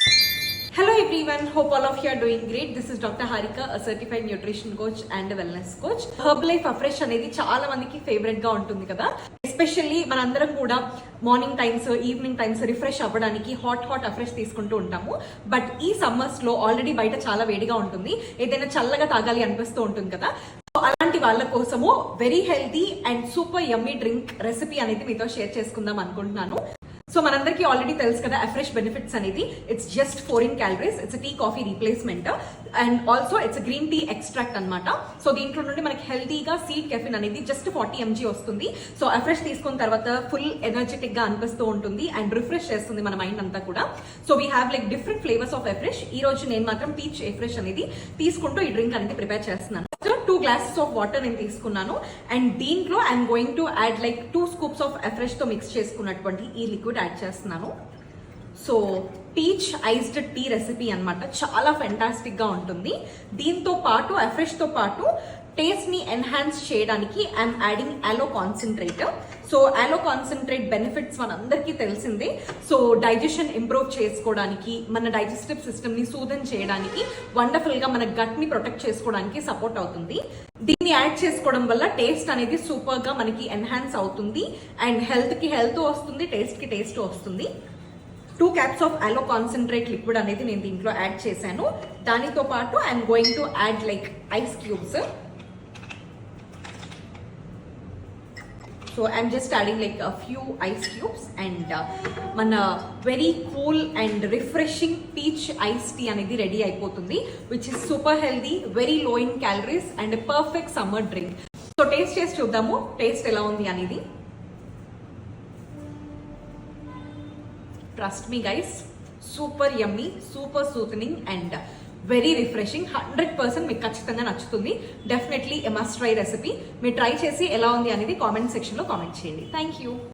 Hello everyone, hope all of you are doing great. This is Dr. Harika, a certified nutrition coach and a wellness coach. Herbalife Afresh అనేది చాలా మందికి favourite గా ఉంటుంది కదా. Especially మనందరం కూడా morning times, evening times refresh అవ్వడానికి hot afresh తీసుకుంటూ ఉంటాము. బట్ ఈ సమ్మర్స్ లో ఆల్రెడీ బయట చాలా వేడిగా ఉంటుంది, ఏదైనా చల్లగా తాగాలి అనిపిస్తూ ఉంటుంది కదా. అలాంటి వాళ్ళ కోసము very healthy and super yummy drink recipe అనేది మీతో షేర్ చేసుకుందాం అనుకుంటున్నాను. సో మనందరికీ ఆల్రెడీ తెలుసు కదా అఫ్రెష్ బెనిఫిట్స్ అనేది. It's just 14 calories, it's tea coffee replacement and also it's green tea extract అనమాట. సో దీంట్లో నుండి మనకి హెల్తీగా సీడ్ కెఫిన్ అనేది జస్ట్ 40 mg వస్తుంది. సో అఫ్రెష్ తీసుకున్న తర్వాత ఫుల్ ఎనర్జెటిక్ గా అనిపిస్తూ ఉంటుంది అండ్ రిఫ్రెష్ చేస్తుంది మన మైండ్ అంతా కూడా. So we have like different flavours of afresh. ఈ రోజు నేను మాత్రం పీచ్ అఫ్రెష్ అనేది తీసుకుంటూ ఈ డ్రింక్ అనేది ప్రిపేర్ చేస్తున్నాను. 2 glasses ఆఫ్ వాటర్ నేను తీసుకున్నాను అండ్ దీంట్లో I'm going to add like 2 scoops of Afresh తో మిక్స్ చేసుకున్నటువంటి ఈ లిక్విడ్ యాడ్ చేస్తున్నాను. So peach iced tea recipe అన్నమాట, చాలా ఫెంటాస్టిక్ గా ఉంటుంది. దీంతో పాటు అఫ్రెష్ తో పాటు టేస్ట్ ని ఎన్హాన్స్ చేయడానికి ఐఎమ్ యాడింగ్ ఆలో కాన్సన్ట్రేట్. సో ఆలో కాన్సన్ట్రేట్ బెనిఫిట్స్ మనందరికీ తెలిసిందే. సో డైజెషన్ ఇంప్రూవ్ చేసుకోవడానికి, మన డైజెస్టివ్ సిస్టమ్ ని సూదన్ చేయడానికి, వండర్ఫుల్ గా మన గట్ ని ప్రొటెక్ట్ చేసుకోవడానికి సపోర్ట్ అవుతుంది. దీన్ని యాడ్ చేసుకోవడం వల్ల టేస్ట్ అనేది సూపర్ గా మనకి ఎన్హాన్స్ అవుతుంది అండ్ హెల్త్ కి హెల్త్ వస్తుంది, టేస్ట్ కి టేస్ట్ వస్తుంది. 2 caps of aloe concentrate liquid అనేది నేను దీంట్లో యాడ్ చేశాను. దానితో పాటు I'm going to add like ice cubes. So I'm just adding like a few ice cubes and మన very cool and refreshing peach ice tea అనేది ready అయిపోతుంది, which is super healthy, very low in calories and perfect summer drink. So taste చేసి చూద్దాము taste ఎలా ఉంది అనేది. Trust me guys, super yummy, super soothing and very refreshing. 100% మీకు ఖచ్చితంగా నచ్చుతుంది. Definitely a must try recipe. మీరు ట్రై చేసి ఎలా ఉంది అనేది కామెంట్ సెక్షన్ లో కామెంట్ చేయండి. Thank you.